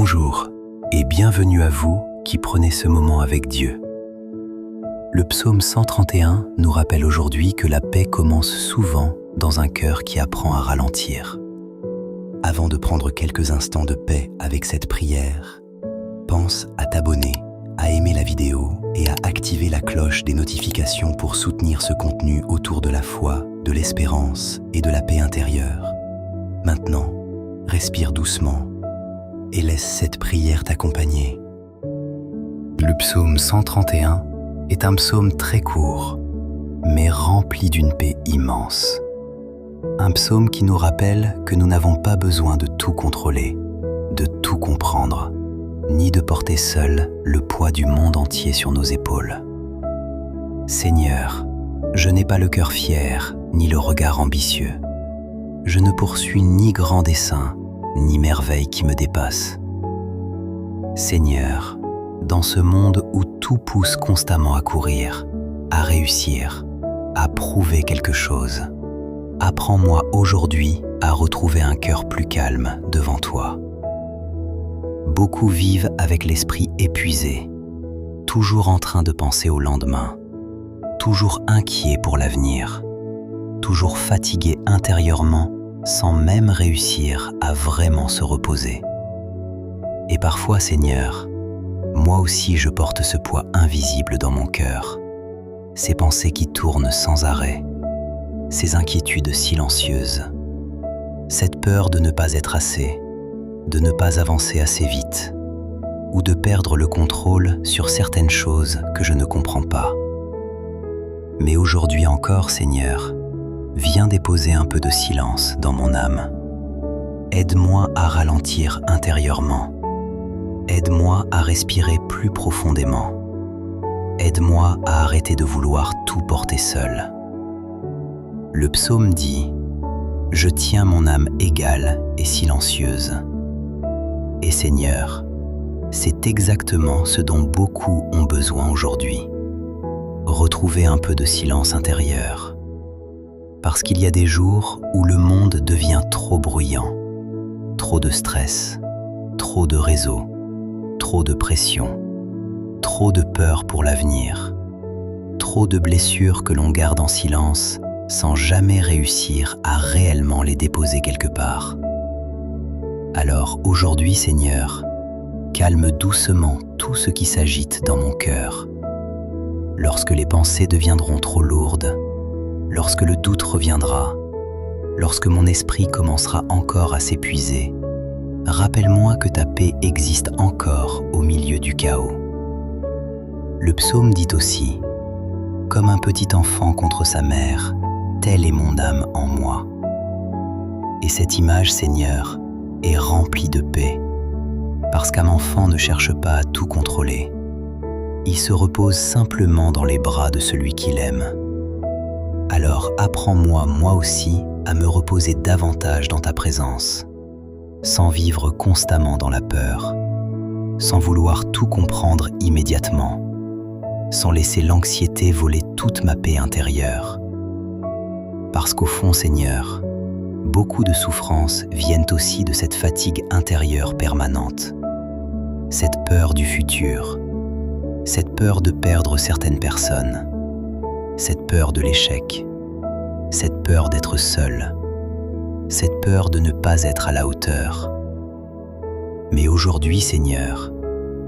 Bonjour et bienvenue à vous qui prenez ce moment avec Dieu. Le psaume 131 nous rappelle aujourd'hui que la paix commence souvent dans un cœur qui apprend à ralentir. Avant de prendre quelques instants de paix avec cette prière, pense à t'abonner, à aimer la vidéo et à activer la cloche des notifications pour soutenir ce contenu autour de la foi, de l'espérance et de la paix intérieure. Maintenant, respire doucement et laisse cette prière t'accompagner. Le psaume 131 est un psaume très court, mais rempli d'une paix immense. Un psaume qui nous rappelle que nous n'avons pas besoin de tout contrôler, de tout comprendre, ni de porter seul le poids du monde entier sur nos épaules. Seigneur, je n'ai pas le cœur fier, ni le regard ambitieux. Je ne poursuis ni grand dessein, ni merveille qui me dépasse. Seigneur, dans ce monde où tout pousse constamment à courir, à réussir, à prouver quelque chose, apprends-moi aujourd'hui à retrouver un cœur plus calme devant toi. Beaucoup vivent avec l'esprit épuisé, toujours en train de penser au lendemain, toujours inquiets pour l'avenir, toujours fatigués intérieurement sans même réussir à vraiment se reposer. Et parfois, Seigneur, moi aussi je porte ce poids invisible dans mon cœur, ces pensées qui tournent sans arrêt, ces inquiétudes silencieuses, cette peur de ne pas être assez, de ne pas avancer assez vite, ou de perdre le contrôle sur certaines choses que je ne comprends pas. Mais aujourd'hui encore, Seigneur, viens déposer un peu de silence dans mon âme. Aide-moi à ralentir intérieurement. Aide-moi à respirer plus profondément. Aide-moi à arrêter de vouloir tout porter seul. Le psaume dit « Je tiens mon âme égale et silencieuse ». Et Seigneur, c'est exactement ce dont beaucoup ont besoin aujourd'hui. Retrouver un peu de silence intérieur. Parce qu'il y a des jours où le monde devient trop bruyant, trop de stress, trop de réseaux, trop de pression, trop de peur pour l'avenir, trop de blessures que l'on garde en silence sans jamais réussir à réellement les déposer quelque part. Alors aujourd'hui, Seigneur, calme doucement tout ce qui s'agite dans mon cœur. Lorsque les pensées deviendront trop lourdes, lorsque le doute reviendra, lorsque mon esprit commencera encore à s'épuiser, rappelle-moi que ta paix existe encore au milieu du chaos. Le psaume dit aussi « Comme un petit enfant contre sa mère, telle est mon âme en moi. » Et cette image, Seigneur, est remplie de paix, parce qu'un enfant ne cherche pas à tout contrôler. Il se repose simplement dans les bras de celui qu'il aime. Alors apprends-moi, moi aussi, à me reposer davantage dans ta présence, sans vivre constamment dans la peur, sans vouloir tout comprendre immédiatement, sans laisser l'anxiété voler toute ma paix intérieure. Parce qu'au fond, Seigneur, beaucoup de souffrances viennent aussi de cette fatigue intérieure permanente, cette peur du futur, cette peur de perdre certaines personnes, cette peur de l'échec, cette peur d'être seul, cette peur de ne pas être à la hauteur. Mais aujourd'hui, Seigneur,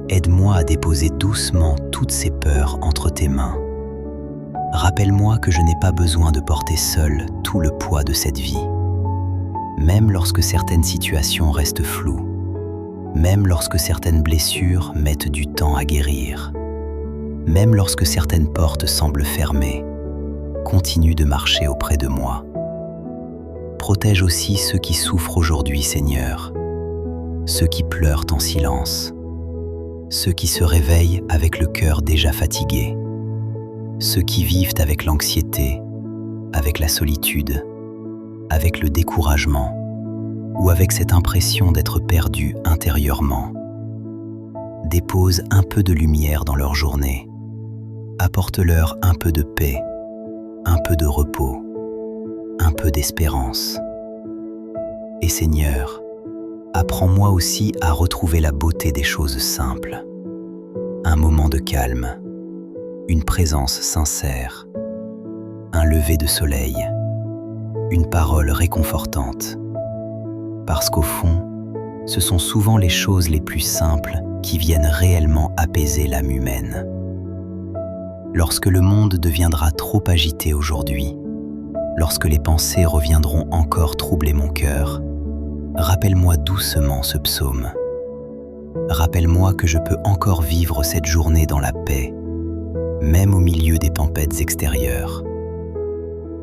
aide-moi à déposer doucement toutes ces peurs entre tes mains. Rappelle-moi que je n'ai pas besoin de porter seul tout le poids de cette vie. Même lorsque certaines situations restent floues, même lorsque certaines blessures mettent du temps à guérir, même lorsque certaines portes semblent fermées, continue de marcher auprès de moi. Protège aussi ceux qui souffrent aujourd'hui, Seigneur, ceux qui pleurent en silence, ceux qui se réveillent avec le cœur déjà fatigué, ceux qui vivent avec l'anxiété, avec la solitude, avec le découragement ou avec cette impression d'être perdu intérieurement. Dépose un peu de lumière dans leur journée. Apporte-leur un peu de paix, un peu de repos, un peu d'espérance. Et Seigneur, apprends-moi aussi à retrouver la beauté des choses simples. Un moment de calme, une présence sincère, un lever de soleil, une parole réconfortante. Parce qu'au fond, ce sont souvent les choses les plus simples qui viennent réellement apaiser l'âme humaine. Lorsque le monde deviendra trop agité aujourd'hui, lorsque les pensées reviendront encore troubler mon cœur, rappelle-moi doucement ce psaume. Rappelle-moi que je peux encore vivre cette journée dans la paix, même au milieu des tempêtes extérieures.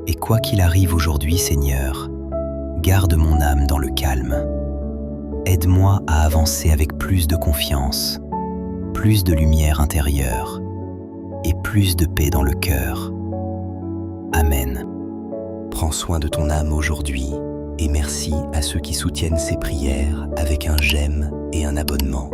Et quoi qu'il arrive aujourd'hui, Seigneur, garde mon âme dans le calme. Aide-moi à avancer avec plus de confiance, plus de lumière intérieure et plus de paix dans le cœur. Amen. Prends soin de ton âme aujourd'hui et merci à ceux qui soutiennent ces prières avec un j'aime et un abonnement.